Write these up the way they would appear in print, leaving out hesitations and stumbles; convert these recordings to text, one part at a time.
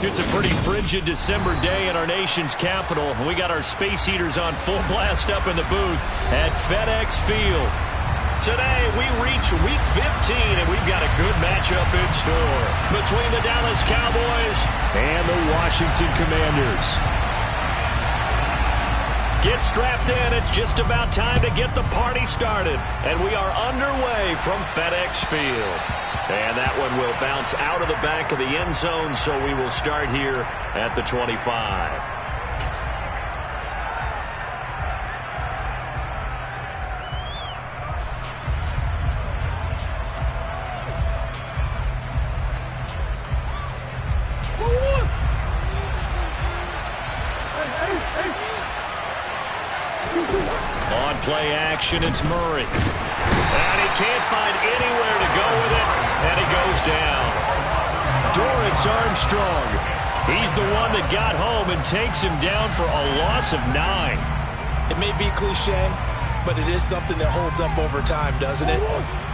It's a pretty frigid December day in our nation's capital. We got our space heaters on full blast up in the booth at FedEx Field. Today, we reach Week 15, and we've got a good matchup in store between the Dallas Cowboys and the Washington Commanders. Get strapped in. It's just about time to get the party started. And we are underway from FedEx Field. And that one will bounce out of the back of the end zone, so we will start here at the 25. On play action, it's Murray. And he can't find anywhere to go with it, and he goes down. Dorrance Armstrong. He's the one that got home and takes him down for a loss of 9. It may be cliche, but it is something that holds up over time, doesn't it?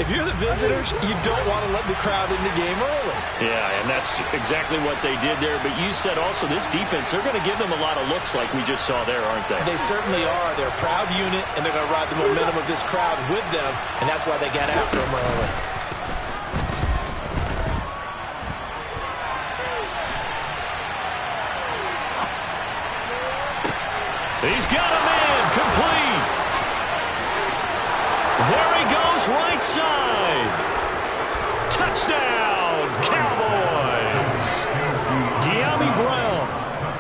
If you're the visitors, you don't want to let the crowd in the game early. Yeah, and that's exactly what they did there. But you said also this defense, they're going to give them a lot of looks like we just saw there, aren't they? They certainly are. They're a proud unit, and they're going to ride the momentum of this crowd with them, and that's why they got after them early. He's got a man complete. There he goes, right side. Touchdown, Cowboys. De'Ami Brown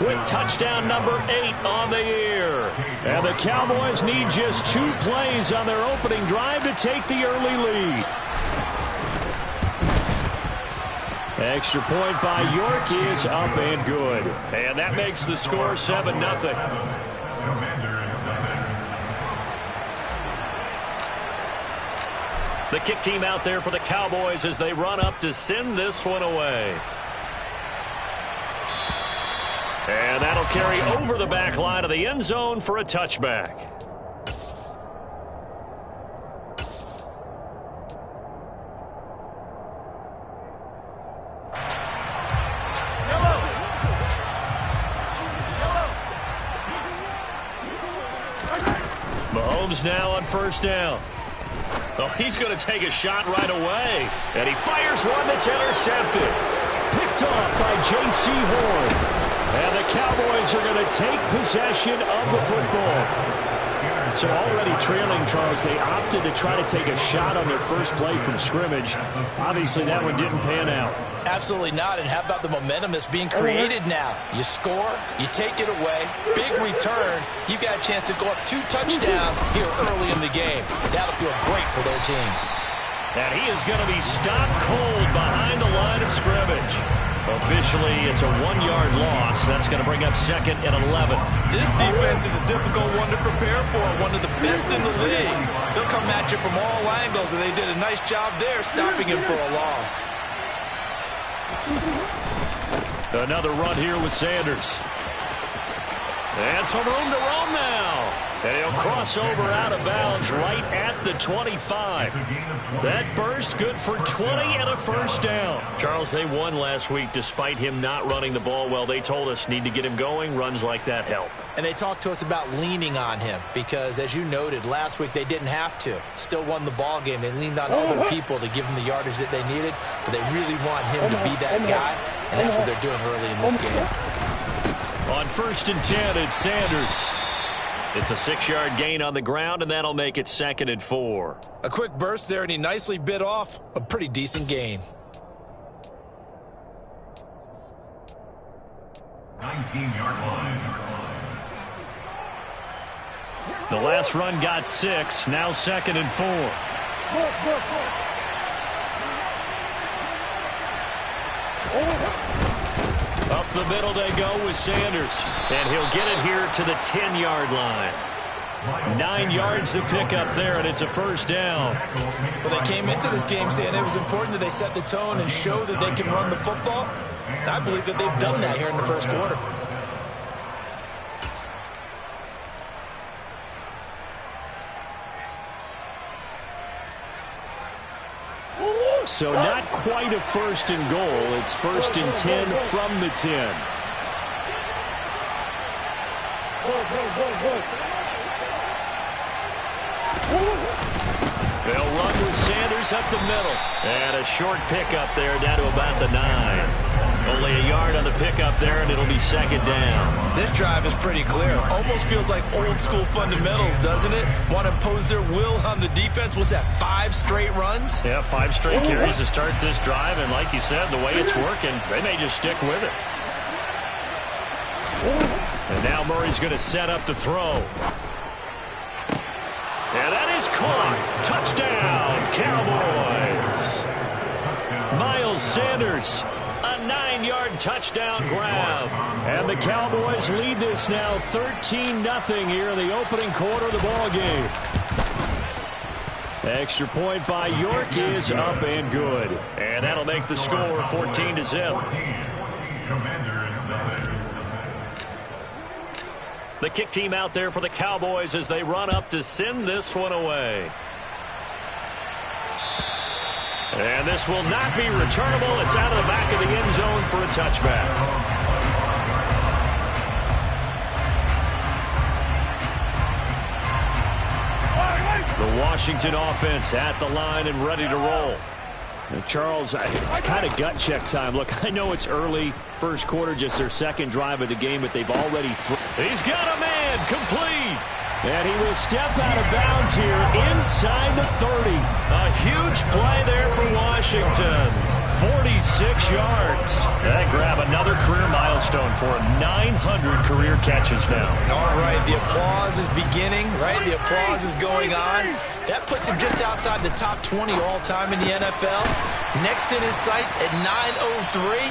with touchdown number 8 on the year. And the Cowboys need just 2 plays on their opening drive to take the early lead. Extra point by York is up and good. And that makes the score 7-0. The kick team out there for the Cowboys as they run up to send this one away. And that'll carry over the back line of the end zone for a touchback. Mahomes now on first down. Oh, he's going to take a shot right away. And he fires one that's intercepted. Picked off by J.C. Horn. And the Cowboys are going to take possession of the football. So already trailing, Charles, they opted to try to take a shot on their first play from scrimmage. Obviously, that one didn't pan out. Absolutely not. And how about the momentum that's being created now? You score, you take it away, big return. You've got a chance to go up 2 touchdowns here early in the game. That'll feel great for their team. And he is going to be stopped cold behind the line of scrimmage. Officially, it's a 1-yard loss. That's going to bring up 2nd and 11. This defense is a difficult one to prepare for, one of the best in the league. They'll come at you from all angles, and they did a nice job there stopping him for a loss. Another run here with Sanders. And some room to roam now. And he'll cross over out of bounds right at the 25. That burst good for 20 and a first down. Charles, they won last week despite him not running the ball well. They told us need to get him going. Runs like that help. And they talked to us about leaning on him because, as you noted, last week they didn't have to. Still won the ball game. They leaned on other people to give them the yardage that they needed, but they really want him to be that guy, and that's what they're doing early in this game. On 1st and 10, it's Sanders. It's a 6-yard gain on the ground, and that'll make it 2nd and 4. A quick burst there, and he nicely bit off a pretty decent gain. 19-yard line. The last run got 6, now 2nd and 4. Up the middle they go with Sanders. And he'll get it here to the 10-yard line. 9 yards to pick up there, and it's a first down. Well, they came into this game saying it was important that they set the tone and show that they can run the football. And I believe that they've done that here in the first quarter. so not quite a first and goal. It's first and 10 from the 10. They'll run with Sanders up the middle. And a short pickup there down to about the 9. Only a yard on the pickup there, and it'll be second down. This drive is pretty clear. Almost feels like old school fundamentals, doesn't it? Want to impose their will on the defense. Was that 5 straight runs? Yeah, 5 straight carries to start this drive, and like you said, the way it's working, they may just stick with it. And now Murray's going to set up to throw. And that is caught. Touchdown, Cowboys. Miles Sanders, a 9-yard touchdown grab. And the Cowboys lead this now 13-0 here in the opening quarter of the ball game. Extra point by York is up and good. And that'll make the score 14-0. The kick team out there for the Cowboys as they run up to send this one away. And this will not be returnable. It's out of the back of the end zone for a touchback. The Washington offense at the line and ready to roll. And Charles, it's kind of gut check time. Look, I know it's early, first quarter, just their second drive of the game, but they've already He's got a man, complete. And he will step out of bounds here inside the 30. A huge play there for Washington. 46 yards. That grab another career milestone for him. 900 career catches now. All right, the applause is beginning, right? The applause is going on. That puts him just outside the top 20 all-time in the NFL. Next in his sights at 903,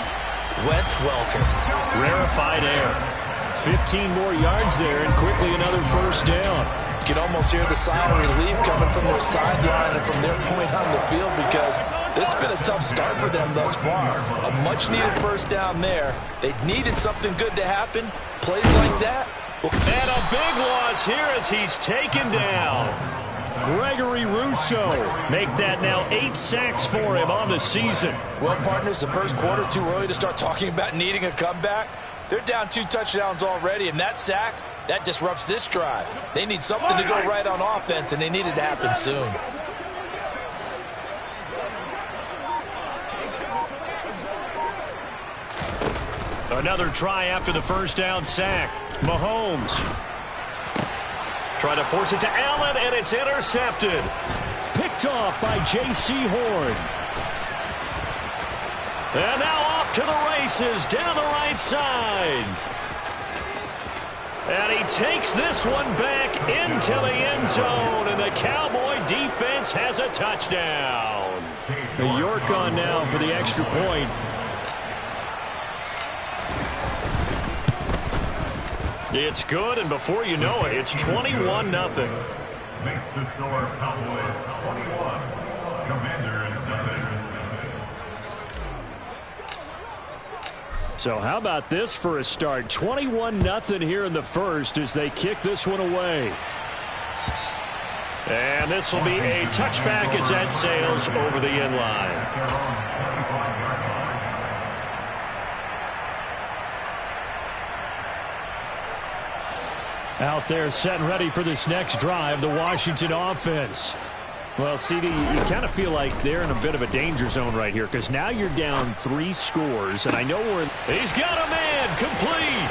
Wes Welker. Rarefied air. 15 more yards there, and quickly another first down. You can almost hear the sigh of relief coming from their sideline and from their point on the field, because this has been a tough start for them thus far. A much-needed first down there. They needed something good to happen. Plays like that. And a big loss here as he's taken down. Gregory Rousseau make that now 8 sacks for him on the season. Well, partners, the first quarter too early to start talking about needing a comeback. They're down 2 touchdowns already, and that sack, that disrupts this drive. They need something to go right on offense, and they need it to happen soon. Another try after the first down sack. Mahomes trying to force it to Allen, and it's intercepted. Picked off by J.C. Horn. And now off to the races down the right side. And he takes this one back into the end zone, and the Cowboy defense has a touchdown. York on now for the extra point. It's good, and before you know it, it's 21-0. Makes the score Cowboys 21, Commanders 0. So how about this for a start? 21-0 here in the first as they kick this one away. And this will be a touchback as that sails over the end line. Out there set and ready for this next drive, the Washington offense. Well, CD, you kind of feel like they're in a bit of a danger zone right here, because now you're down 3 scores, and I know He's got a man, complete!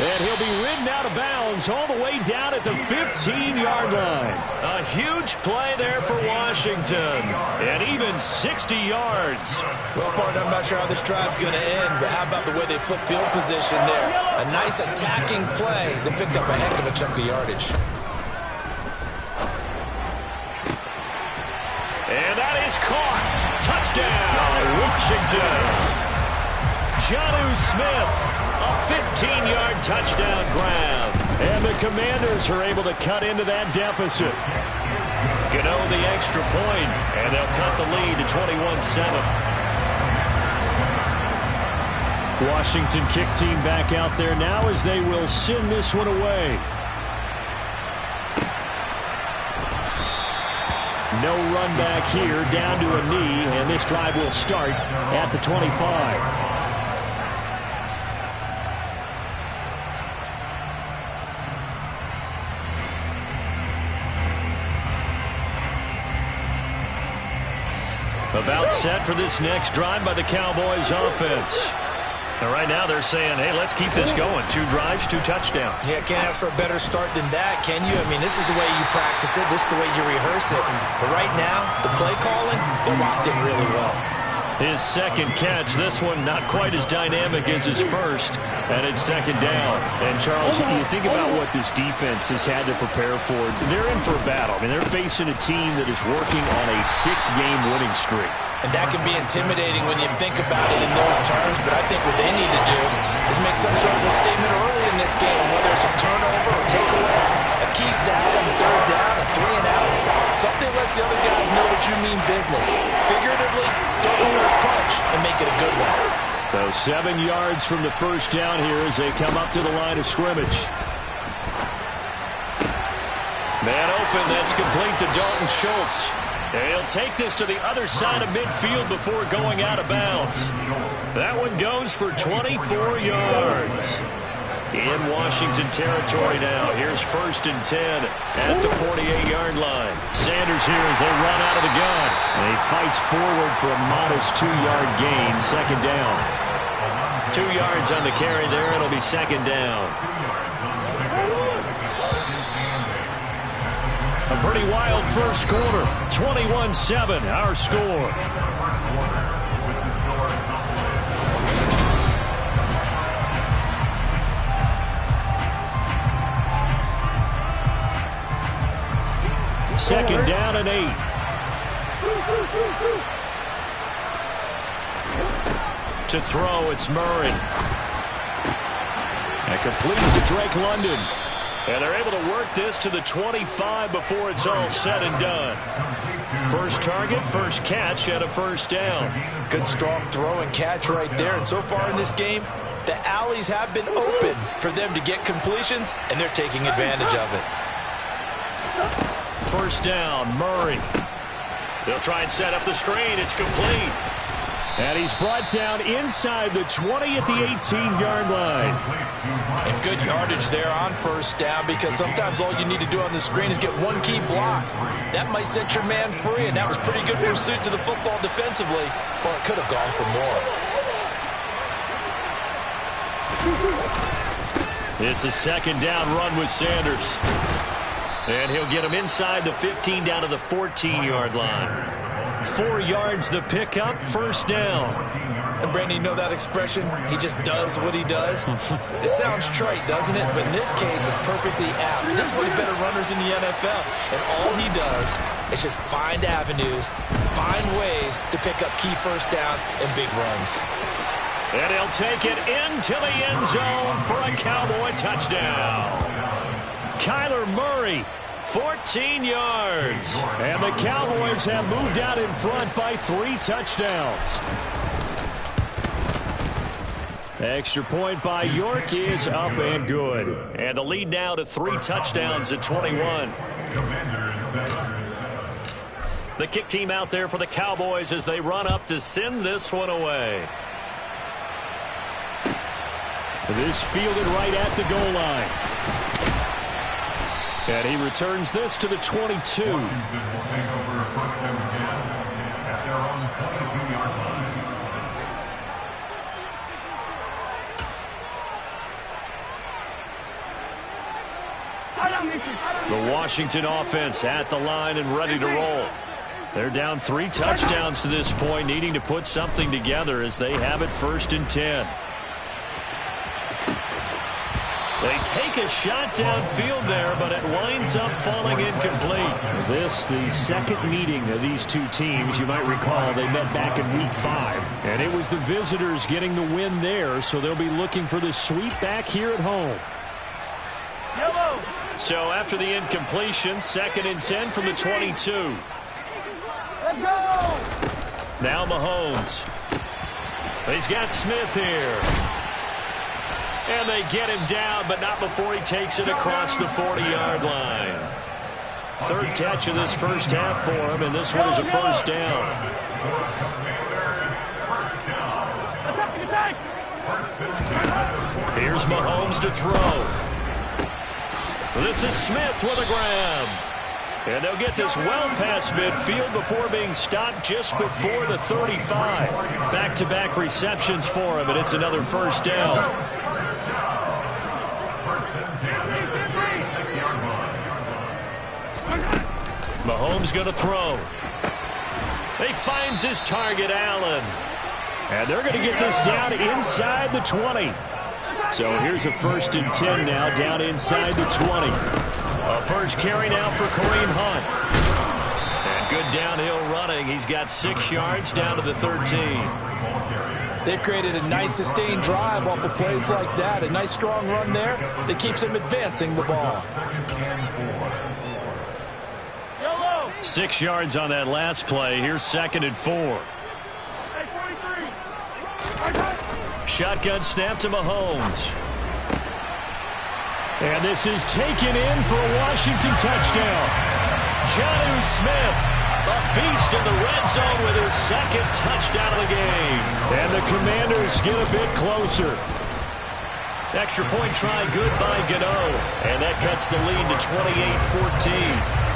And he'll be ridden out of bounds all the way down at the 15-yard line. A huge play there for Washington, and even 60 yards. Well, partner, I'm not sure how this drive's going to end, but how about the way they flip field position there? A nice attacking play that picked up a heck of a chunk of yardage. And that is caught. Touchdown, Washington. Jonnu Smith, a 15-yard touchdown grab. And the Commanders are able to cut into that deficit. Gano the extra point, and they'll cut the lead to 21-7. Washington kick team back out there now as they will send this one away. No run back here, down to a knee, and this drive will start at the 25. About set for this next drive by the Cowboys offense. And right now they're saying, hey, let's keep this going. 2 drives, 2 touchdowns. Yeah, can't ask for a better start than that, can you? I mean, this is the way you practice it. This is the way you rehearse it. But right now, the play calling, they're locked in really well. His second catch, this one not quite as dynamic as his first, and it's second down. And, Charles, you think about what this defense has had to prepare for. They're in for a battle. I mean, they're facing a team that is working on a 6-game winning streak. And that can be intimidating when you think about it in those terms, but I think what they need to do is make some sort of a statement early in this game, whether it's a turnover or takeaway, a key sack on 3rd down, a 3-and-out. Something lets the other guys know that you mean business. Figuratively, throw the first punch and make it a good one. So 7 yards from the first down here as they come up to the line of scrimmage. Man open, that's complete to Dalton Schultz. He'll take this to the other side of midfield before going out of bounds. That one goes for 24 yards. In Washington territory now. Here's 1st and 10 at the 48-yard line. Sanders here as they run out of the gun. And he fights forward for a modest 2-yard gain. Second down. 2 yards on the carry there. It'll be second down. A pretty wild first quarter. 21-7, our score. Second down and 8. To throw, it's Murray. And complete to Drake London. And they're able to work this to the 25 before it's all said and done. First target, first catch, and a first down. Good strong throw and catch right there. And so far in this game, the alleys have been open for them to get completions, and they're taking advantage of it. First down, Murray. They'll try and set up the screen. It's complete. And he's brought down inside the 20 at the 18-yard line. And good yardage there on first down, because sometimes all you need to do on the screen is get one key block. That might set your man free, and that was pretty good pursuit to the football defensively. Well, it could have gone for more. It's a second down run with Sanders. And he'll get him inside the 15 down to the 14-yard line. 4 yards the pickup, first down. And Brandon, you know that expression? He just does what he does. It sounds trite, doesn't it? But in this case, it's perfectly apt. This is one of the better runners in the NFL. And all he does is just find avenues, find ways to pick up key first downs and big runs. And he'll take it into the end zone for a Cowboy touchdown. Kyler Murray, 14 yards. And the Cowboys have moved out in front by 3 touchdowns. Extra point by York is up and good. And the lead now to 3 touchdowns at 21. The kick team out there for the Cowboys as they run up to send this one away. This fielded right at the goal line. And he returns this to the 22. The Washington offense at the line and ready to roll. They're down 3 touchdowns to this point, needing to put something together as they have it 1st and 10. They take a shot downfield there, but it winds up falling incomplete. This, the second meeting of these two teams. You might recall they met back in Week 5. And it was the visitors getting the win there, so they'll be looking for the sweep back here at home. Yellow. So after the incompletion, 2nd and 10 from the 22. Let's go! Now Mahomes. He's got Smith here. And they get him down, but not before he takes it across the 40-yard line. Third catch of this first half for him, and this one is a first down. Here's Mahomes to throw. This is Smith with a grab. And they'll get this well past midfield before being stopped just before the 35. Back-to-back receptions for him, and it's another first down. Mahomes going to throw. He finds his target, Allen. And they're going to get this down inside the 20. So here's a 1st and 10 now, down inside the 20. A first carry now for Kareem Hunt. And good downhill running. He's got 6 yards down to the 13. They've created a nice sustained drive off of plays like that. A nice strong run there that keeps them advancing the ball. 6 yards on that last play. Here's 2nd and 4. Shotgun snap to Mahomes. And this is taken in for a Washington touchdown. Jonnu Smith, a beast in the red zone with his 2nd touchdown of the game. And the Commanders get a bit closer. Extra point try good by Gano. And that cuts the lead to 28-14.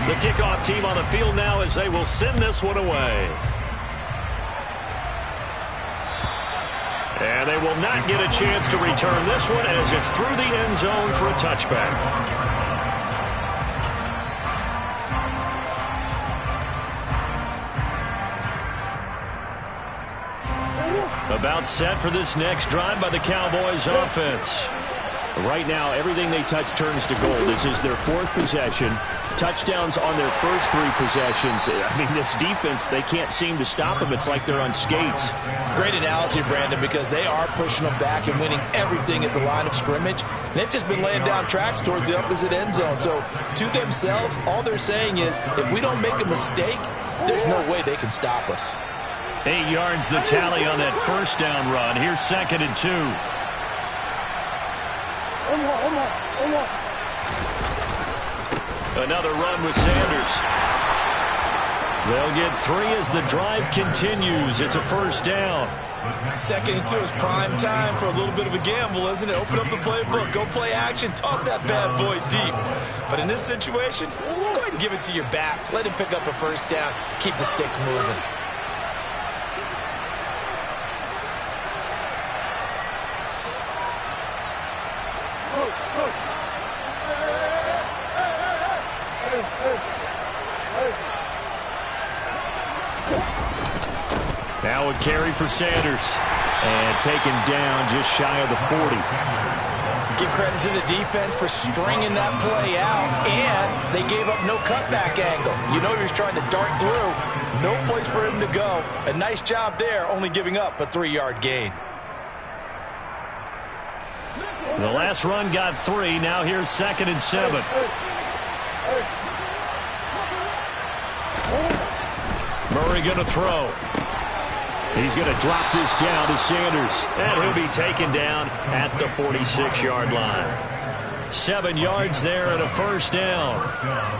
The kickoff team on the field now as they will send this one away. And they will not get a chance to return this one as it's through the end zone for a touchback. About set for this next drive by the Cowboys offense. Right now, everything they touch turns to gold. This is their 4th possession. Touchdowns on their first 3 possessions. I mean, this defense, they can't seem to stop them. It's like they're on skates. Great analogy, Brandon, because they are pushing them back and winning everything at the line of scrimmage. And they've just been laying down tracks towards the opposite end zone. So, to themselves, all they're saying is, if we don't make a mistake, there's no way they can stop us. 8 yards the tally on that first down run. Here's 2nd and 2. Another run with Sanders. They'll get 3 as the drive continues. It's a first down. 2nd and 2 is prime time for a little bit of a gamble, isn't it? Open up the playbook, go play action, toss that bad boy deep. But in this situation, go ahead and give it to your back. Let him pick up a first down. Keep the sticks moving. Now a carry for Sanders. And taken down just shy of the 40. Give credit to the defense for stringing that play out. And they gave up no cutback angle. You know he was trying to dart through. No place for him to go. A nice job there, only giving up a 3-yard gain. The last run got 3. Now here's 2nd and 7. Murray going to throw. He's going to drop this down to Sanders. And he'll be taken down at the 46-yard line. 7 yards there and a first down.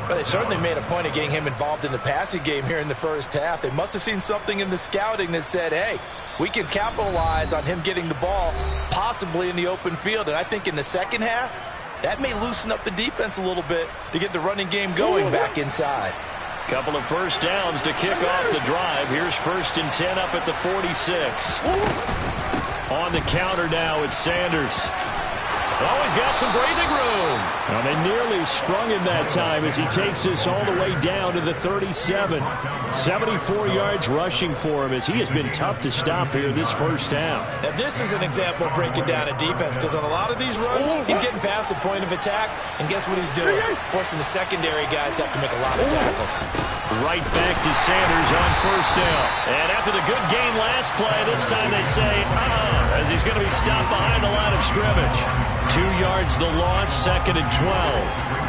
But they certainly made a point of getting him involved in the passing game here in the first half. They must have seen something in the scouting that said, hey, we can capitalize on him getting the ball possibly in the open field. And I think in the second half, that may loosen up the defense a little bit to get the running game going back inside. Couple of first downs to kick off the drive. Here's 1st and 10 up at the 46. On the counter now, it's Sanders. Oh, he's got some breathing room. Well, they nearly sprung him that time as he takes this all the way down to the 37. 74 yards rushing for him as he has been tough to stop here this first half. Now, this is an example of breaking down a defense because on a lot of these runs, he's getting past the point of attack, and guess what he's doing? Forcing the secondary guys to have to make a lot of tackles. Right back to Sanders on first down. And after the good gain last play, this time they say, as he's going to be stopped behind the line of scrimmage. 2 yards the loss, 2nd and 12.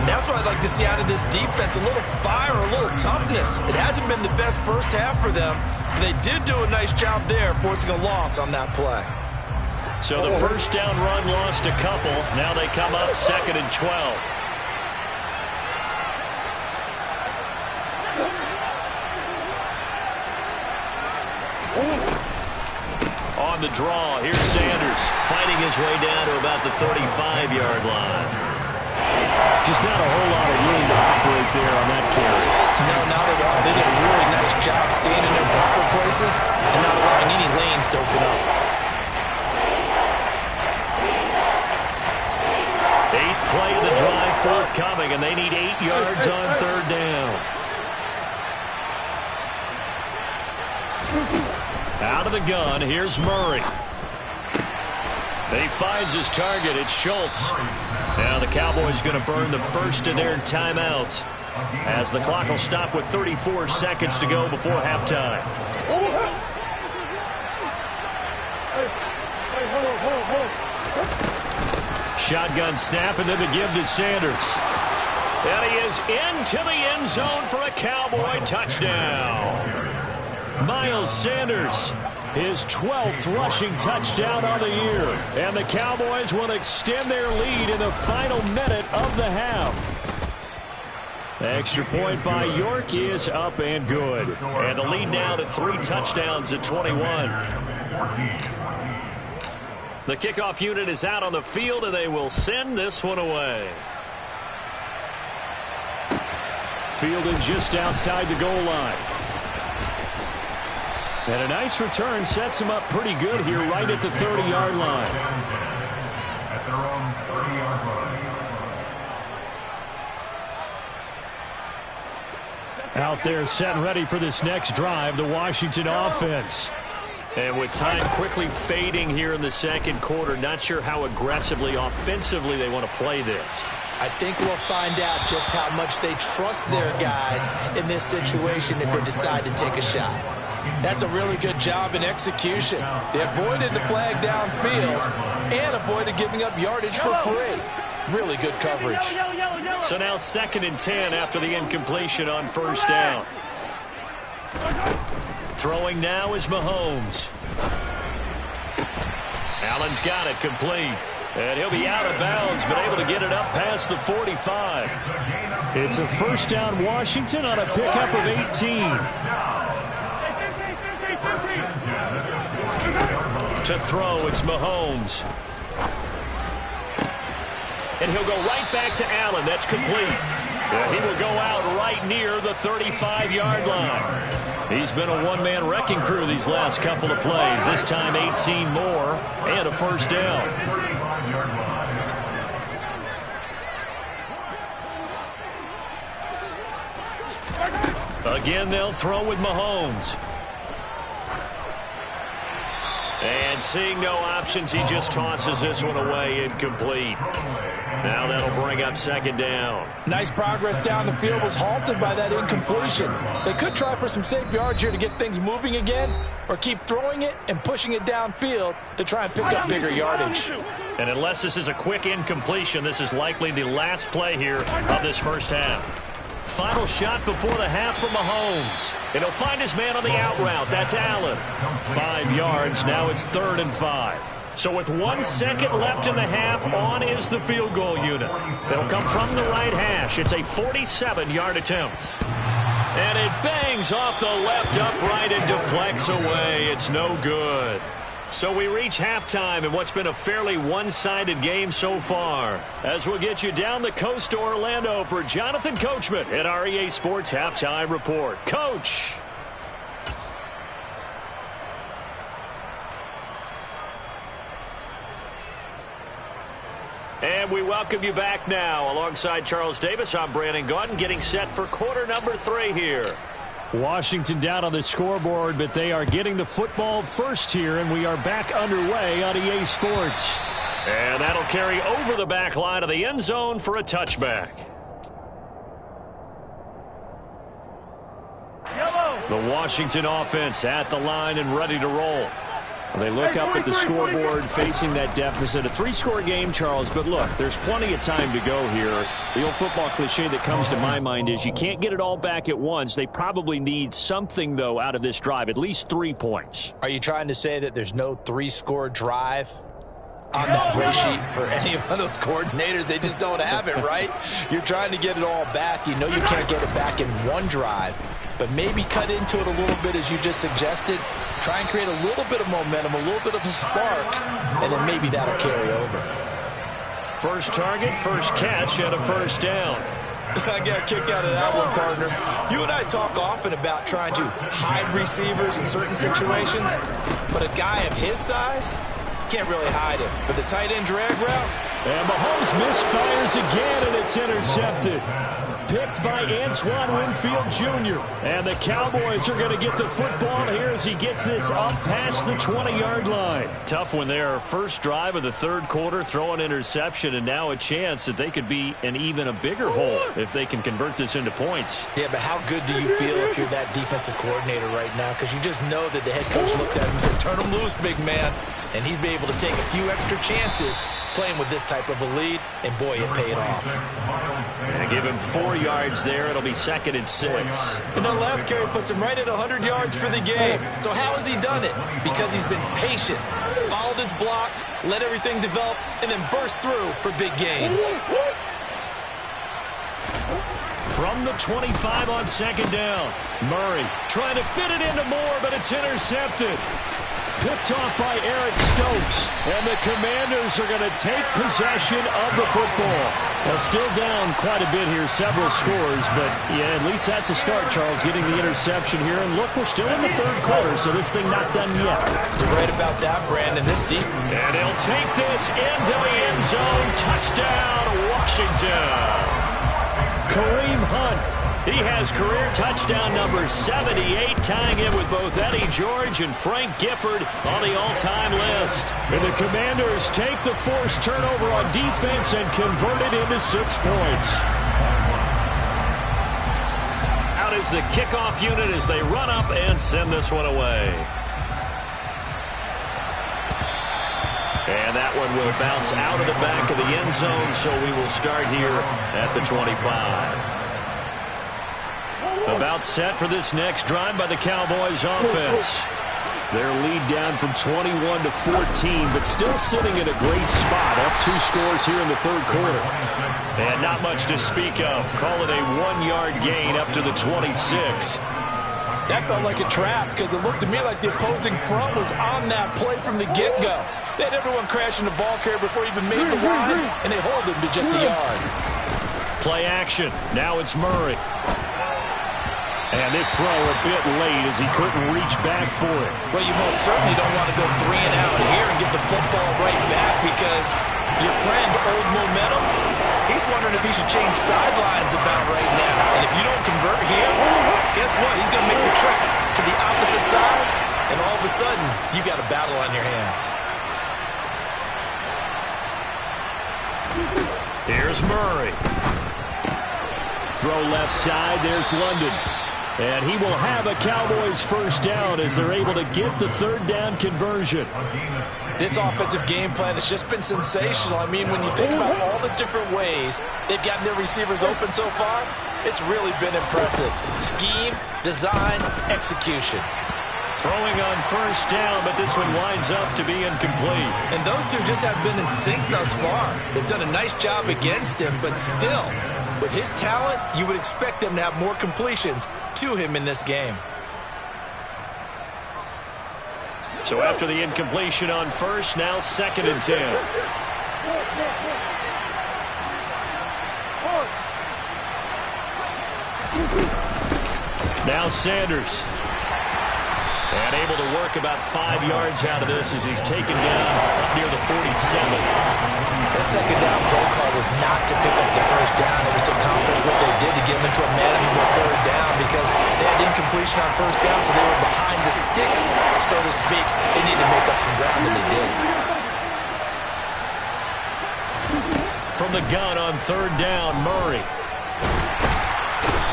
That's what I'd like to see out of this defense, a little fire, a little toughness. It hasn't been the best first half for them, but they did do a nice job there, forcing a loss on that play. So the first down run lost a couple. Now they come up 2nd and 12. On the draw, here's Sanders fighting his way down to about the 35-yard line. Just not a whole lot of room to operate there on that carry. No, not at all. They did a really nice job staying in their proper places and not allowing any lanes to open up. 8th play of the drive forthcoming, and they need 8 yards on 3rd down. Out of the gun, here's Murray. He finds his target. It's Schultz. Now the Cowboys going to burn the first of their timeouts as the clock will stop with 34 seconds to go before halftime. Shotgun snap, and then the give to Sanders. And he is into the end zone for a Cowboy touchdown. Miles Sanders, his 12th rushing touchdown on the year. And the Cowboys will extend their lead in the final minute of the half. The extra point by York is up and good. And the lead now to 3 touchdowns at 21. The kickoff unit is out on the field, and they will send this one away. Fielded just outside the goal line. And a nice return sets him up pretty good here right at the 30-yard line. At their own 30-yard line. Out there set and ready for this next drive, the Washington offense. And with time quickly fading here in the second quarter, not sure how aggressively, offensively they want to play this. I think we'll find out just how much they trust their guys in this situation if they decide to take a shot. That's a really good job in execution. They avoided the flag downfield and avoided giving up yardage for free. Really good coverage. So now 2nd and 10 after the incompletion on 1st down. Throwing now is Mahomes. Allen's got it complete. And he'll be out of bounds, but able to get it up past the 45. It's a 1st down Washington on a pickup of 18. To throw, it's Mahomes. And he'll go right back to Allen. That's complete. And he will go out right near the 35-yard line. He's been a one-man wrecking crew these last couple of plays. This time 18 more and a 1st down. Again, they'll throw with Mahomes. And seeing no options, he just tosses this one away, incomplete. Now that'll bring up 2nd down. Nice progress down the field was halted by that incompletion. They could try for some safe yards here to get things moving again, or keep throwing it and pushing it downfield to try and pick up bigger yardage. And unless this is a quick incompletion, this is likely the last play here of this 1st half. Final shot before the half for Mahomes. And he'll find his man on the out route. That's Allen. 5 yards. Now it's 3rd and 5. So with 1 second left in the half, on is the field goal unit. It'll come from the right hash. It's a 47-yard attempt. And it bangs off the left upright and deflects away. It's no good. So we reach halftime in what's been a fairly one-sided game so far. As we'll get you down the coast to Orlando for Jonathan Coachman at our EA Sports Halftime Report. Coach. And we welcome you back now. Alongside Charles Davis, I'm Brandon Gaudin, getting set for quarter number 3 here. Washington down on the scoreboard, but they are getting the football first here, and we are back underway on EA Sports. And that'll carry over the back line of the end zone for a touchback. The Washington offense at the line and ready to roll. They look up at the scoreboard facing that deficit. A 3-score game, Charles, but look, there's plenty of time to go here. The old football cliche that comes to my mind is you can't get it all back at once. They probably need something, though, out of this drive, at least 3 points. Are you trying to say that there's no 3-score drive on that play sheet for any of those coordinators? They just don't have it, right? You're trying to get it all back. You know you can't get it back in one drive. but maybe cut into it a little bit as you just suggested. Try and create a little bit of momentum, a little bit of a spark, and then maybe that'll carry over. First target, first catch, and a first down. I got a kick out of that one, partner. You and I talk often about trying to hide receivers in certain situations, but a guy of his size can't really hide it. But the tight end drag route, and Mahomes misfires again, and it's intercepted. Picked by Antoine Winfield Jr. And the Cowboys are going to get the football here as he gets this up past the 20-yard line. Tough one there. First drive of the third quarter, throw an interception, and now a chance that they could be in even a bigger hole if they can convert this into points. Yeah, but how good do you feel if you're that defensive coordinator right now? Because you just know that the head coach looked at him and said, turn him loose, big man. And he'd be able to take a few extra chances playing with this type of a lead, and boy, it paid off. And give him 4 yards there. It'll be 2nd and 6. And the last carry puts him right at 100 yards for the game. So how has he done it? Because he's been patient, followed his blocks, let everything develop, and then burst through for big gains. From the 25 on 2nd down. Murray trying to fit it into Moore, but it's intercepted. Picked off by Eric Stokes. And the Commanders are going to take possession of the football. Well, still down quite a bit here, several scores, but yeah, at least that's a start, Charles, getting the interception here. And look, we're still in the third quarter, so this thing not done yet. You're right about that, Brandon. This deep. And he'll take this into the end zone. Touchdown, Washington. Kareem Hunt. He has career touchdown number 78, tying it with both Eddie George and Frank Gifford on the all-time list. And the Commanders take the forced turnover on defense and convert it into 6 points. Out is the kickoff unit as they run up and send this one away. And that one will bounce out of the back of the end zone, so we will start here at the 25. About set for this next drive by the Cowboys offense. Their lead down from 21 to 14, but still sitting in a great spot. Up 2 scores here in the third quarter. And not much to speak of. Call it a 1-yard gain up to the 26. That felt like a trap because it looked to me like the opposing front was on that play from the get-go. They had everyone crashing the ball carrier before he even made the line, and they hold him to just a yard. Play action. Now it's Murray. And this throw a bit late as he couldn't reach back for it. Well, you most certainly don't want to go 3 and out here and get the football right back because your friend, Old Momentum, he's wondering if he should change sidelines about right now. And if you don't convert here, guess what? He's going to make the trek to the opposite side, and all of a sudden, you got a battle on your hands. Here's Murray. Throw left side. There's London. And he will have a Cowboys first down as they're able to get the third down conversion. This offensive game plan has just been sensational. I mean, when you think about all the different ways they've gotten their receivers open so far, it's really been impressive. Scheme, design, execution. Throwing on first down, but this one winds up to be incomplete. And those two just have been in sync thus far. They've done a nice job against him, but still, with his talent, you would expect them to have more completions to him in this game. So after the incompletion on first, now 2nd and 10. Now Sanders. And able to work about 5 yards out of this as he's taken down up near the 47. That second down play call was not to pick up the first down. It was to accomplish what they did to get them into a manageable third down because they had incompletion on first down, so they were behind the sticks, so to speak. They needed to make up some ground, and they did. From the gun on third down, Murray.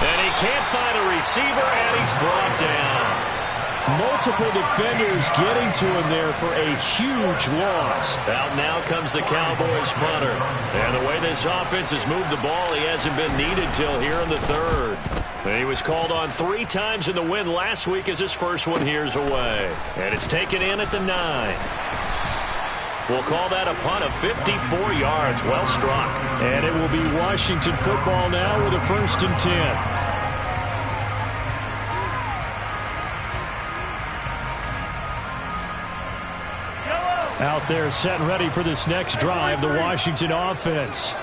And he can't find a receiver, and he's brought down. Multiple defenders getting to him there for a huge loss. Out now comes the Cowboys punter. And the way this offense has moved the ball, he hasn't been needed till here in the third. And he was called on 3 times in the win last week as his first one here's away. And it's taken in at the 9. We'll call that a punt of 54 yards. Well struck. And it will be Washington football now with a 1st and 10. Out there set and ready for this next drive, the Washington offense.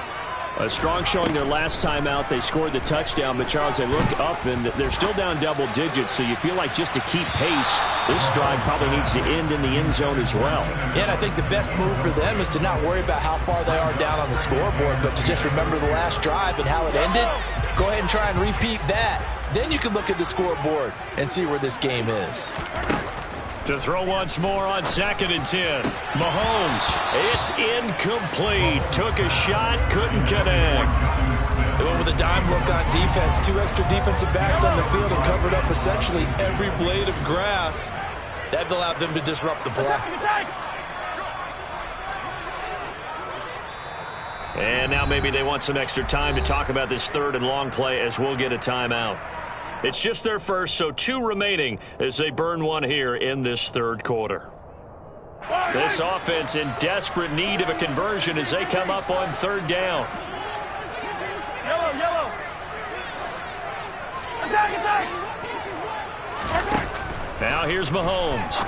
A strong showing their last time out. They scored the touchdown, but Charles, they look up and they're still down double digits, so you feel like just to keep pace, this drive probably needs to end in the end zone as well. Yeah, and I think the best move for them is to not worry about how far they are down on the scoreboard, but to just remember the last drive and how it ended. Go ahead and try and repeat that. Then you can look at the scoreboard and see where this game is. To throw once more on 2nd and 10. Mahomes, it's incomplete. Took a shot, couldn't connect. They went with a dime look on defense. 2 extra defensive backs on the field and covered up essentially every blade of grass. That allowed them to disrupt the play. And now maybe they want some extra time to talk about this 3rd and long play as we'll get a timeout. It's just their first, so 2 remaining as they burn one here in this 3rd quarter. This offense in desperate need of a conversion as they come up on 3rd down. Yellow, yellow. Attack, attack. Now here's Mahomes.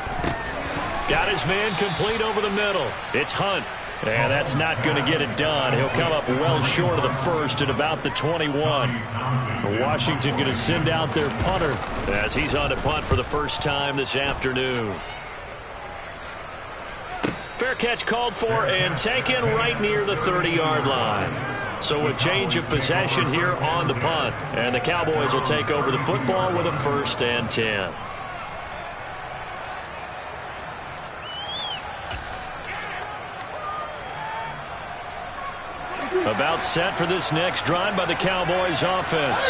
Got his man complete over the middle. It's Hunt. And that's not going to get it done. He'll come up well short of the first at about the 21. Washington going to send out their punter as he's on to punt for the first time this afternoon. Fair catch called for and taken right near the 30-yard line. So a change of possession here on the punt. And the Cowboys will take over the football with a 1st and 10. About set for this next drive by the Cowboys offense.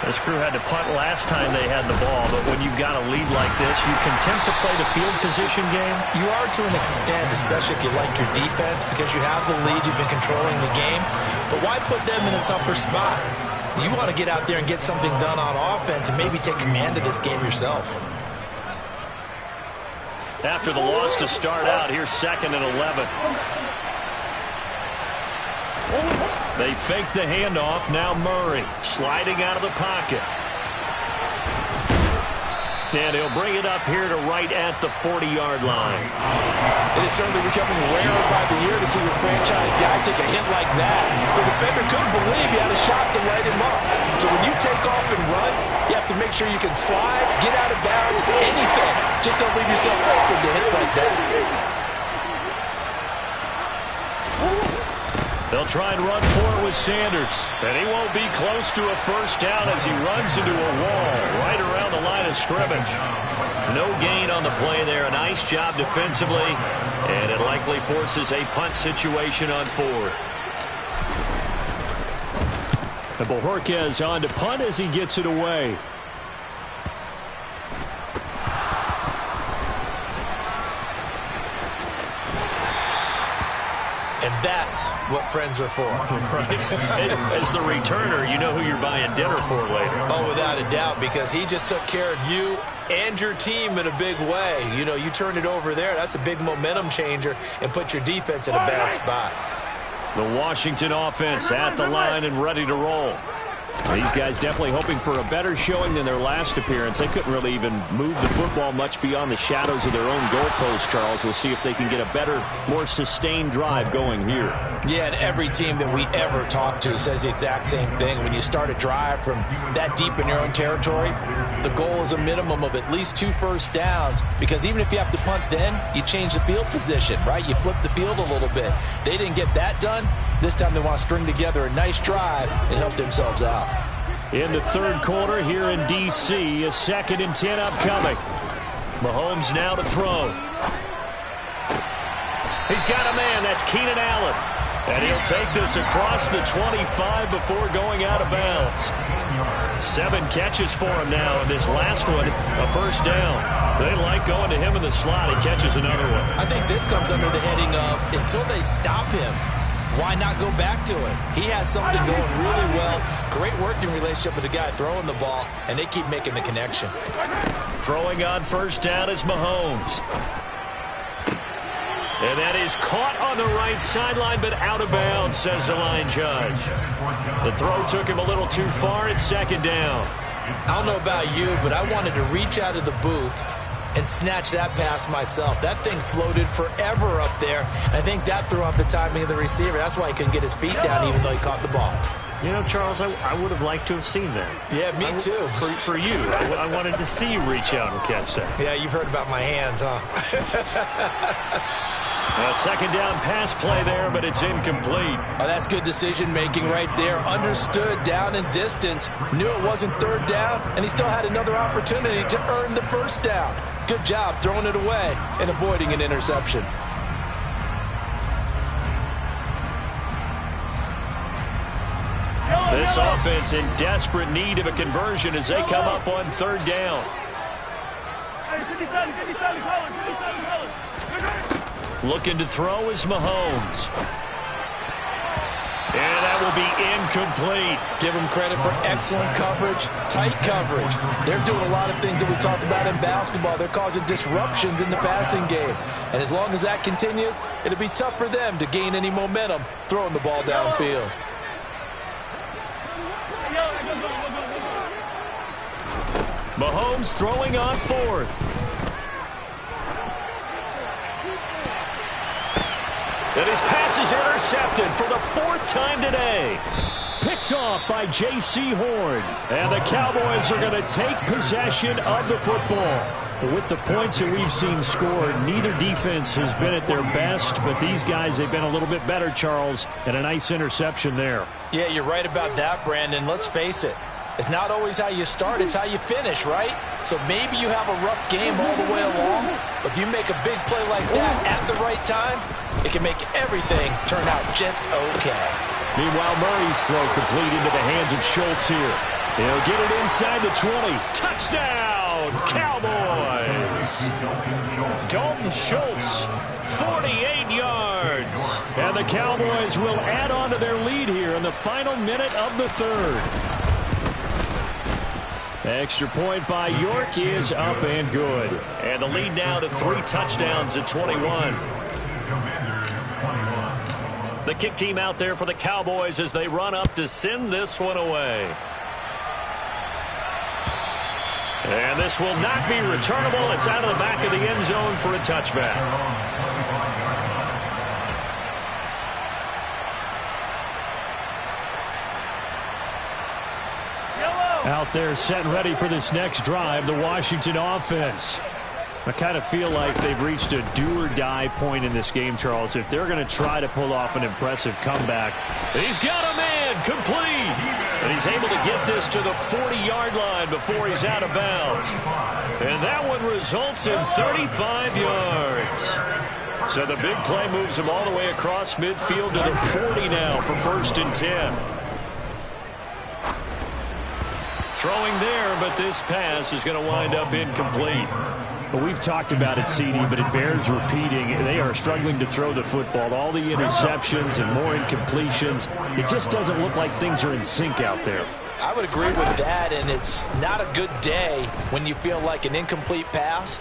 This crew had to punt last time they had the ball, but when you've got a lead like this, you content to play the field position game? You are to an extent, especially if you like your defense, because you have the lead, you've been controlling the game. But why put them in a tougher spot? You want to get out there and get something done on offense and maybe take command of this game yourself. After the loss to start out, here's 2nd and 11. They fake the handoff. Now Murray sliding out of the pocket. And he'll bring it up here to right at the 40-yard line. It is certainly becoming rarer by the year to see your franchise guy take a hit like that. The defender couldn't believe he had a shot to light him up. So when you take off and run, you have to make sure you can slide, get out of bounds, anything. Just don't leave yourself open to hits like that. They'll try and run for it with Sanders. And he won't be close to a first down as he runs into a wall right around the line of scrimmage. No gain on the play there. A nice job defensively. And it likely forces a punt situation on 4th. And Bojorquez on to punt as he gets it away. And that's what friends are for. Right. As the returner, you know who you're buying dinner for later. Oh, without a doubt, because he just took care of you and your team in a big way. You know, you turned it over there. That's a big momentum changer and put your defense in a bad spot. The Washington offense at the line and ready to roll. These guys definitely hoping for a better showing than their last appearance. They couldn't really even move the football much beyond the shadows of their own goalpost, Charles. We'll see if they can get a better, more sustained drive going here. Yeah, and every team that we ever talk to says the exact same thing. When you start a drive from that deep in your own territory, the goal is a minimum of at least 2 first downs, because even if you have to punt then, you change the field position, right? You flip the field a little bit. They didn't get that done. This time they want to string together a nice drive and help themselves out. In the 3rd quarter here in D.C., a 2nd and 10 upcoming. Mahomes now to throw. He's got a man. That's Keenan Allen. And he'll take this across the 25 before going out of bounds. 7 catches for him now, and this last one, a first down. They like going to him in the slot. He catches another one. I think this comes under the heading of, until they stop him, why not go back to it? He has something going really well. Great working relationship with the guy throwing the ball, and they keep making the connection. Throwing on first down is Mahomes. And that is caught on the right sideline, but out of bounds, says the line judge. The throw took him a little too far. It's 2nd down. I don't know about you, but I wanted to reach out of the booth and snatch that pass myself. That thing floated forever up there. I think that threw off the timing of the receiver. That's why he couldn't get his feet down even though he caught the ball. You know, Charles, I would have liked to have seen that. Yeah, me too. For you. I wanted to see you reach out and catch that. Yeah, you've heard about my hands, huh? A second down pass play there, but it's incomplete. Oh, that's good decision-making right there. Understood down and distance. Knew it wasn't third down, and he still had another opportunity to earn the first down. Good job throwing it away and avoiding an interception. This offense in desperate need of a conversion as they come up on third down. Looking to throw is Mahomes. And that will be incomplete. Give them credit for excellent coverage, tight coverage. They're doing a lot of things that we talk about in basketball. They're causing disruptions in the passing game. And as long as that continues, it'll be tough for them to gain any momentum throwing the ball downfield. Mahomes throwing on fourth. And his pass is intercepted for the fourth time today. Picked off by J.C. Horn. And the Cowboys are going to take possession of the football. With the points that we've seen scored, neither defense has been at their best, but these guys, they've been a little bit better, Charles, and a nice interception there. Yeah, you're right about that, Brandon. Let's face it. It's not always how you start, it's how you finish, right? So maybe you have a rough game all the way along, but if you make a big play like that at the right time, it can make everything turn out just okay. Meanwhile, Murray's throw complete into the hands of Schultz here. He'll get it inside the 20. Touchdown, Cowboys! Dalton Schultz, 48 yards. And the Cowboys will add on to their lead here in the final minute of the third. Extra point by York is up and good. And the lead now to 3 touchdowns at 21. The kick team out there for the Cowboys as they run up to send this one away. And this will not be returnable. It's out of the back of the end zone for a touchback. Out there set and ready for this next drive, the Washington offense. I kind of feel like they've reached a do-or-die point in this game, Charles. If they're going to try to pull off an impressive comeback. He's got a man complete. And he's able to get this to the 40-yard line before he's out of bounds. And that one results in 35 yards. So the big play moves him all the way across midfield to the 40 now for 1st and 10. Throwing there, but this pass is going to wind up incomplete. Well, we've talked about it, CD, but it bears repeating. They are struggling to throw the football. All the interceptions and more incompletions. It just doesn't look like things are in sync out there. I would agree with that, and it's not a good day when you feel like an incomplete pass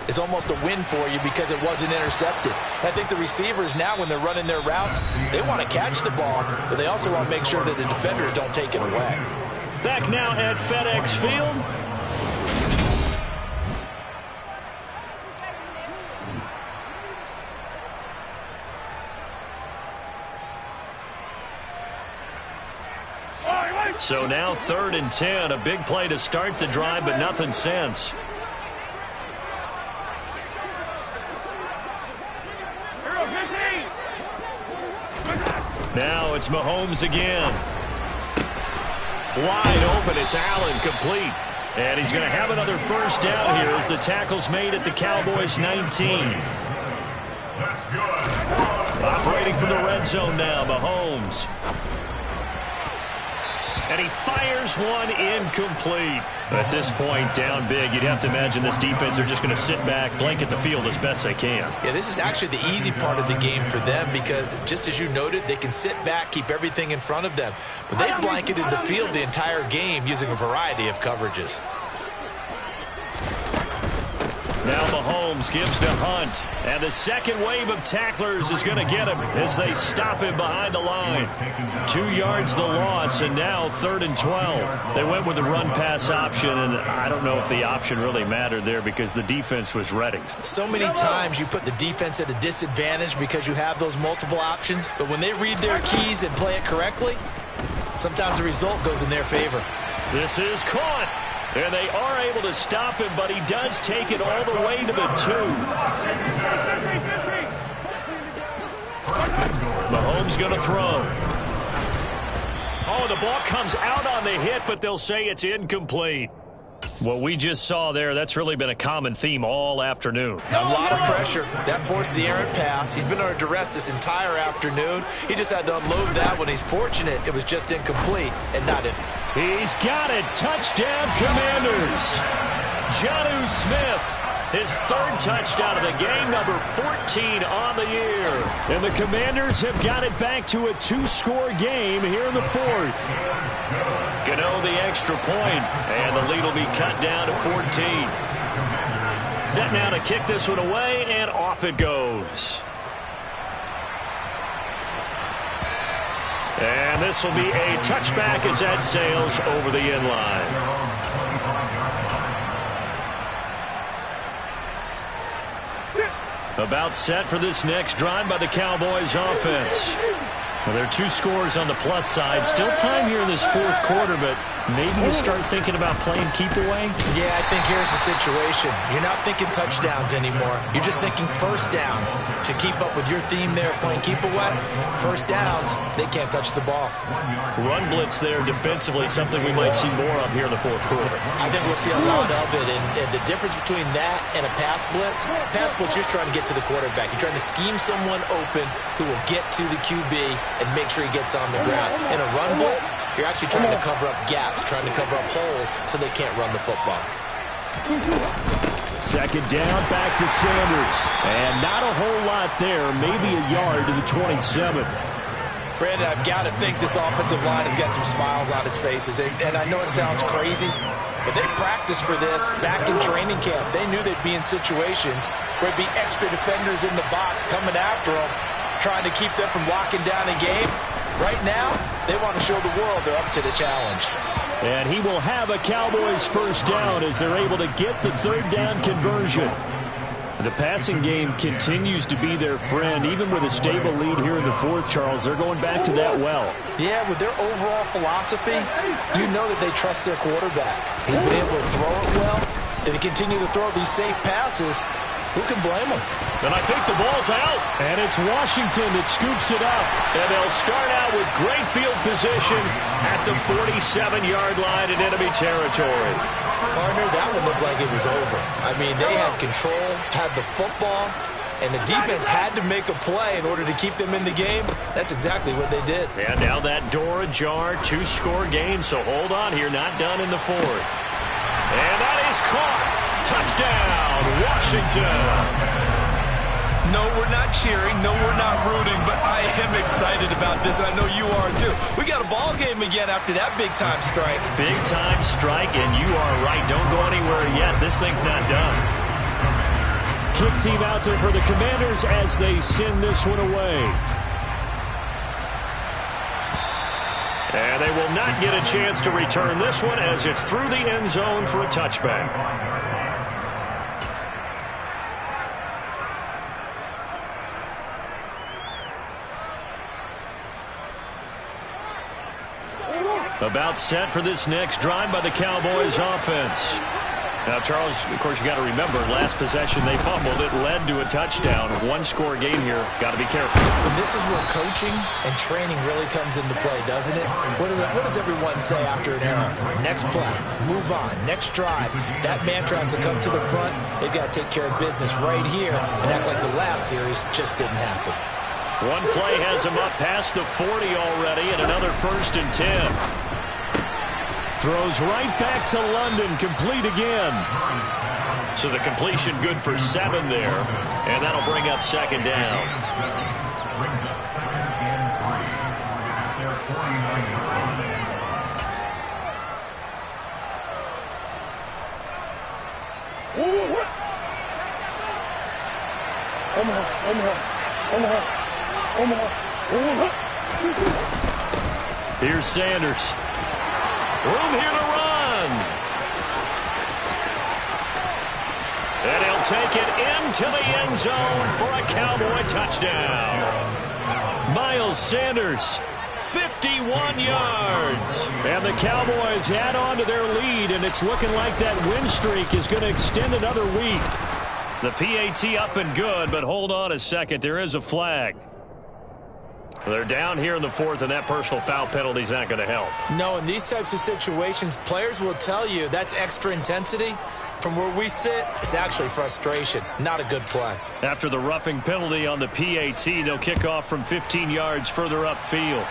is almost a win for you because it wasn't intercepted. I think the receivers now, when they're running their routes, they want to catch the ball, but they also want to make sure that the defenders don't take it away. Back now at FedEx Field. So now 3rd and 10. A big play to start the drive, but nothing since. Now it's Mahomes again. Wide open, it's Allen, complete. And he's going to have another first down here as the tackle's made at the Cowboys 19. Operating from the red zone now, Mahomes. And he fires one incomplete. At this point, down big, you'd have to imagine this defense are just going to sit back, blanket the field as best they can. Yeah, this is actually the easy part of the game for them because, just as you noted, they can sit back, keep everything in front of them. But they blanketed the field the entire game using a variety of coverages. Now Mahomes gives to Hunt. And the second wave of tacklers is going to get him as they stop him behind the line. 2 yards the loss, and now 3rd and 12. They went with the run-pass option, and I don't know if the option really mattered there because the defense was ready. So many times you put the defense at a disadvantage because you have those multiple options, but when they read their keys and play it correctly, sometimes the result goes in their favor. This is caught. And they are able to stop him, but he does take it all the way to the 2. Mahomes going to throw. Oh, the ball comes out on the hit, but they'll say it's incomplete. What we just saw there, that's really been a common theme all afternoon. A lot of pressure. That forced the errant pass. He's been under duress this entire afternoon. He just had to unload that one. He's fortunate it was just incomplete and not in. He's got it. Touchdown, Commanders. Jonnu Smith, his 3rd touchdown of the game, number 14 on the year. And the Commanders have got it back to a 2-score game here in the 4th. Gano the extra point, and the lead will be cut down to 14. Set now to kick this one away, and off it goes. And this will be a touchback as that sails over the end line. About set for this next drive by the Cowboys offense. Well, there are 2 scores on the plus side. Still time here in this 4th quarter, but maybe you start thinking about playing keep away? Yeah, I think here's the situation. You're not thinking touchdowns anymore. You're just thinking first downs. To keep up with your theme there, playing keep away, first downs, they can't touch the ball. Run blitz there defensively, something we might see more of here in the 4th quarter. I think we'll see a lot of it, and the difference between that and a pass blitz, you're just trying to get to the quarterback. You're trying to scheme someone open who will get to the QB and make sure he gets on the ground. In a run blitz, you're actually trying to cover up gaps, trying to cover up holes so they can't run the football. 2nd down, back to Sanders. And not a whole lot there, maybe a yard to the 27. Brandon, I've got to think this offensive line has got some smiles on its faces. And I know it sounds crazy, but they practiced for this back in training camp. They knew they'd be in situations where there'd be extra defenders in the box coming after them, trying to keep them from locking down a game. Right now, they want to show the world they're up to the challenge. And he will have a Cowboys first down as they're able to get the 3rd down conversion. The passing game continues to be their friend. Even with a stable lead here in the 4th, Charles, they're going back to that well. Yeah, with their overall philosophy, you know that they trust their quarterback. He's been able to throw it well. If they continue to throw these safe passes, who can blame them? And I think the ball's out. And it's Washington that scoops it up. And they'll start out with great field position at the 47-yard line in enemy territory. Partner, that one looked like it was over. I mean, they had control, had the football, and the defense had to make a play in order to keep them in the game. That's exactly what they did. And now that door ajar, 2-score game, so hold on here, not done in the 4th. And that is caught. Touchdown, Washington. No, we're not cheering. No, we're not rooting, but I am excited about this, and I know you are too. We got a ball game again after that big-time strike. Big-time strike, and you are right. Don't go anywhere yet. This thing's not done. Kick team out there for the Commanders as they send this one away. And they will not get a chance to return this one as it's through the end zone for a touchback. About set for this next drive by the Cowboys offense. Now, Charles, of course, you got to remember, last possession they fumbled. It led to a touchdown. 1-score game here. Got to be careful. And this is where coaching and training really comes into play, doesn't it? What does everyone say after an error? Next play, move on, next drive. That mantra has to come to the front. They've got to take care of business right here and act like the last series just didn't happen. One play has him up past the 40 already, and another 1st and 10. Throws right back to London, complete again. So the completion good for 7 there, and that'll bring up 2nd down. Here's Sanders. Room here to run. And he'll take it into the end zone for a Cowboy touchdown. Miles Sanders, 51 yards. And the Cowboys add on to their lead, and it's looking like that win streak is going to extend another week. The PAT up and good, but hold on a second. There is a flag. They're down here in the fourth, and that personal foul penalty is not going to help. No, in these types of situations, players will tell you that's extra intensity. From where we sit, it's actually frustration. Not a good play. After the roughing penalty on the PAT, they'll kick off from 15 yards further upfield.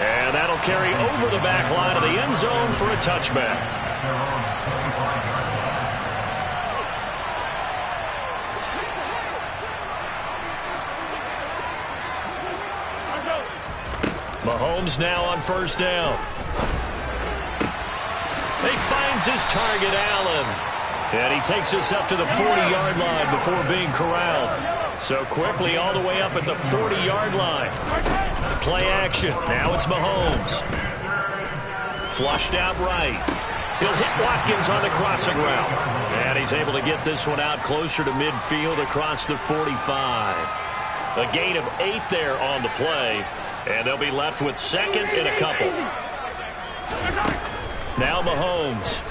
And that'll carry over the back line of the end zone for a touchback. Mahomes now on first down. He finds his target, Allen. And he takes us up to the 40-yard line before being corralled. So quickly all the way up at the 40-yard line. Play action. Now it's Mahomes. Flushed out right. He'll hit Watkins on the crossing route. And he's able to get this one out closer to midfield across the 45. A gain of 8 there on the play. And they'll be left with second and a couple. Now Mahomes.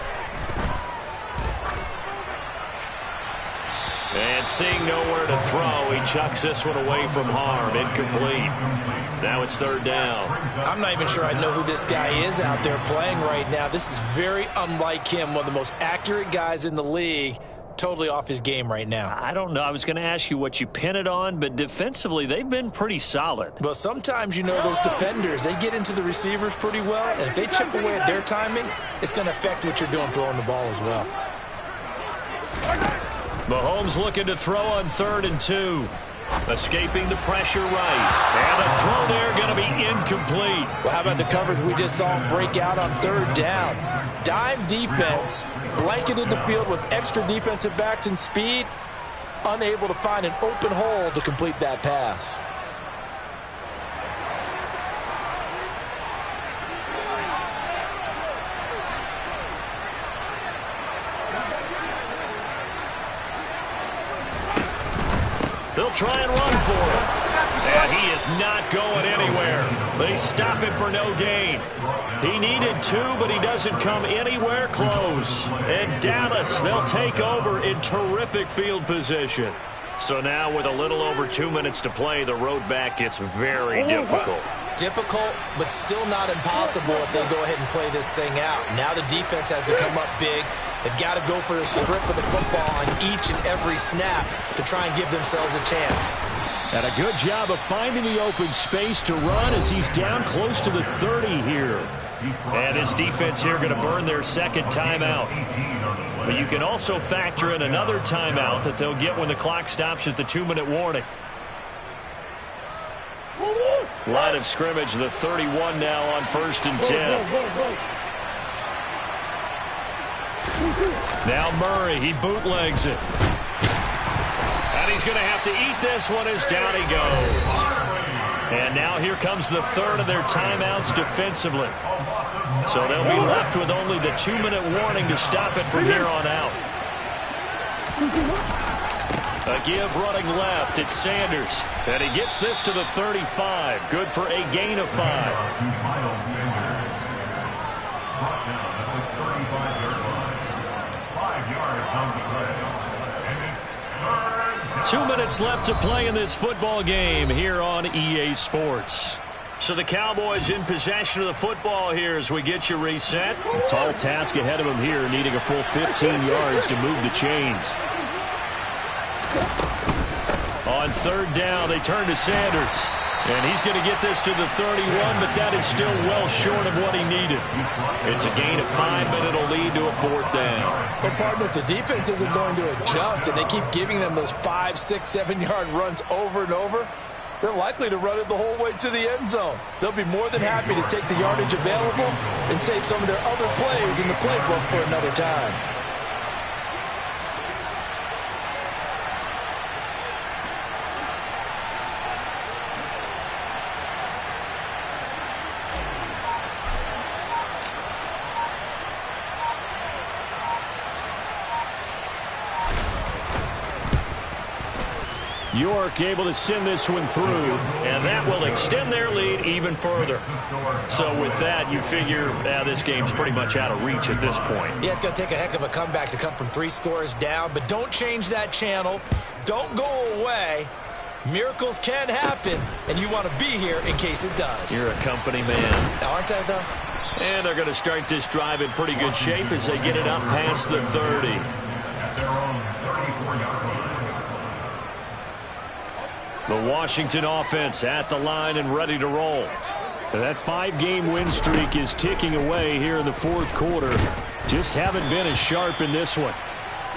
And seeing nowhere to throw, he chucks this one away from harm. Incomplete. Now it's third down. I'm not even sure I know who this guy is out there playing right now. This is very unlike him, one of the most accurate guys in the league. Totally off his game right now. I don't know. I was going to ask you what you pin it on, but defensively, they've been pretty solid. Well, sometimes, you know, those defenders, they get into the receivers pretty well, and if they chip away at their timing, it's going to affect what you're doing throwing the ball as well. Mahomes looking to throw on 3rd and 2. Escaping the pressure right. And a throw there going to be incomplete. Well, how about the coverage we just saw him break out on 3rd down? Dime defense, blanketed the field with extra defensive backs and speed, unable to find an open hole to complete that pass. They'll try and run for him. And he is not going anywhere. They stop him for no gain. He needed 2, but he doesn't come anywhere close. And Dallas, they'll take over in terrific field position. So now with a little over 2 minutes to play, the road back gets very difficult. Difficult, but still not impossible if they go ahead and play this thing out. Now the defense has to come up big. They've got to go for a strip of the football on each and every snap to try and give themselves a chance. And a good job of finding the open space to run as he's down close to the 30 here. And his defense here going to burn their second timeout. But you can also factor in another timeout that they'll get when the clock stops at the 2-minute warning. Line of scrimmage, the 31 now on 1st and 10. Now Murray, he bootlegs it. And he's going to have to eat this one as down he goes. And now here comes the 3rd of their timeouts defensively. So they'll be left with only the 2-minute warning to stop it from here on out. A give running left. It's Sanders. And he gets this to the 35. Good for a gain of 5. 2 minutes left to play in this football game here on EA Sports. So the Cowboys in possession of the football here as we get you reset. A tall task ahead of them here, needing a full 15 yards to move the chains. On 3rd down, they turn to Sanders. And he's going to get this to the 31, but that is still well short of what he needed. It's a gain of 5, but it'll lead to a 4th down. But, partner, if the defense isn't going to adjust and they keep giving them those 5, 6, 7-yard runs over and over, they're likely to run it the whole way to the end zone. They'll be more than happy to take the yardage available and save some of their other plays in the playbook for another time. York able to send this one through, and that will extend their lead even further. So with that, you figure this game's pretty much out of reach at this point. Yeah, it's going to take a heck of a comeback to come from 3 scores down, but don't change that channel. Don't go away. Miracles can happen, and you want to be here in case it does. You're a company man. Aren't I, though? And they're going to start this drive in pretty good shape as they get it up past the 30. The Washington offense at the line and ready to roll. That 5-game win streak is ticking away here in the 4th quarter. Just haven't been as sharp in this one.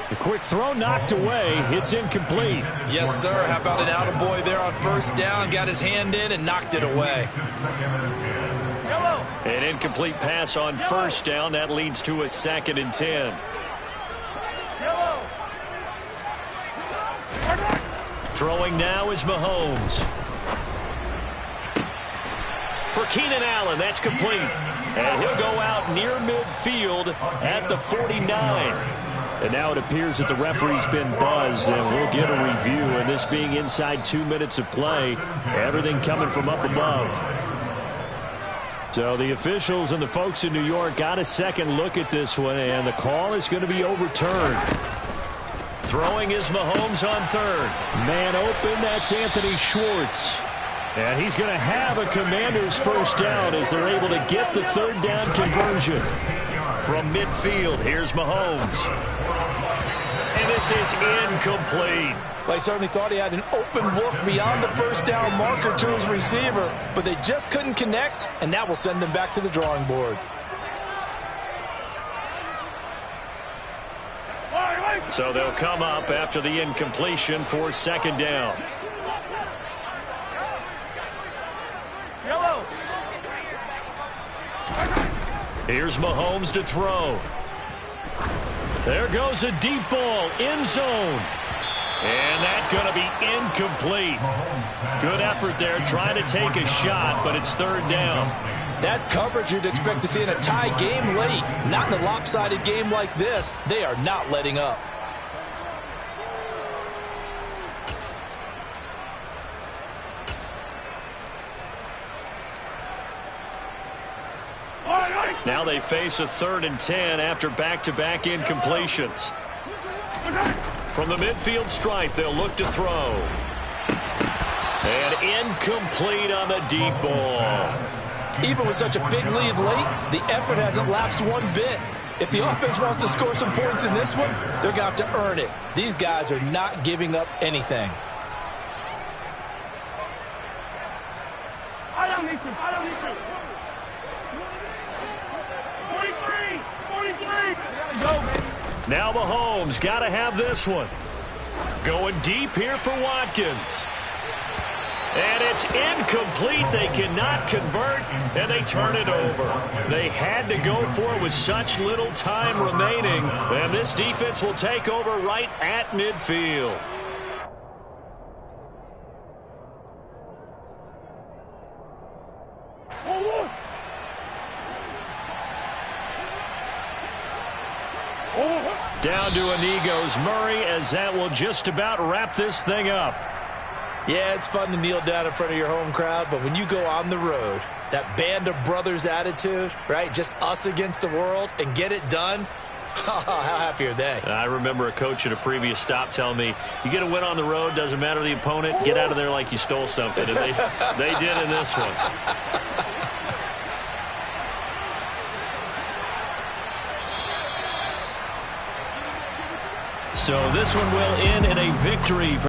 The quick throw knocked away. It's incomplete. Yes, sir. How about an attaboy there on first down? Got his hand in and knocked it away. An incomplete pass on first down. That leads to a 2nd and 10. Throwing now is Mahomes. For Keenan Allen, that's complete. And he'll go out near midfield at the 49. And now it appears that the referee's been buzzed, and we'll get a review. And this being inside 2 minutes of play, everything coming from up above. So the officials and the folks in New York got a second look at this one, and the call is going to be overturned. Throwing is Mahomes on 3rd. Man open, that's Anthony Schwartz. And he's going to have a Commanders first down as they're able to get the 3rd down conversion. From midfield, here's Mahomes. And this is incomplete. They certainly thought he had an open look beyond the first down marker to his receiver, but they just couldn't connect, and that will send them back to the drawing board. So they'll come up after the incompletion for 2nd down. Here's Mahomes to throw. There goes a deep ball, end zone. And that's going to be incomplete. Good effort there, trying to take a shot, but it's 3rd down. That's coverage you'd expect to see in a tie game late. Not in a lopsided game like this. They are not letting up. Now they face a 3rd and 10 after back-to-back incompletions. From the midfield stripe, they'll look to throw. And incomplete on the deep ball. Even with such a big lead late, the effort hasn't lapsed one bit. If the offense wants to score some points in this one, they're going to have to earn it. These guys are not giving up anything. I don't need to. 43. Go, man. Now Mahomes got to have this one. Going deep here for Watkins. And it's incomplete. They cannot convert, and they turn it over. They had to go for it with such little time remaining, and this defense will take over right at midfield. Down to a knee goes Murray, as that will just about wrap this thing up. Yeah, it's fun to kneel down in front of your home crowd, but when you go on the road, that band of brothers attitude, right, just us against the world, and get it done, how happy are they? I remember a coach at a previous stop telling me, you get a win on the road, doesn't matter the opponent, get out of there like you stole something. And they did in this one. So this one will end in a victory for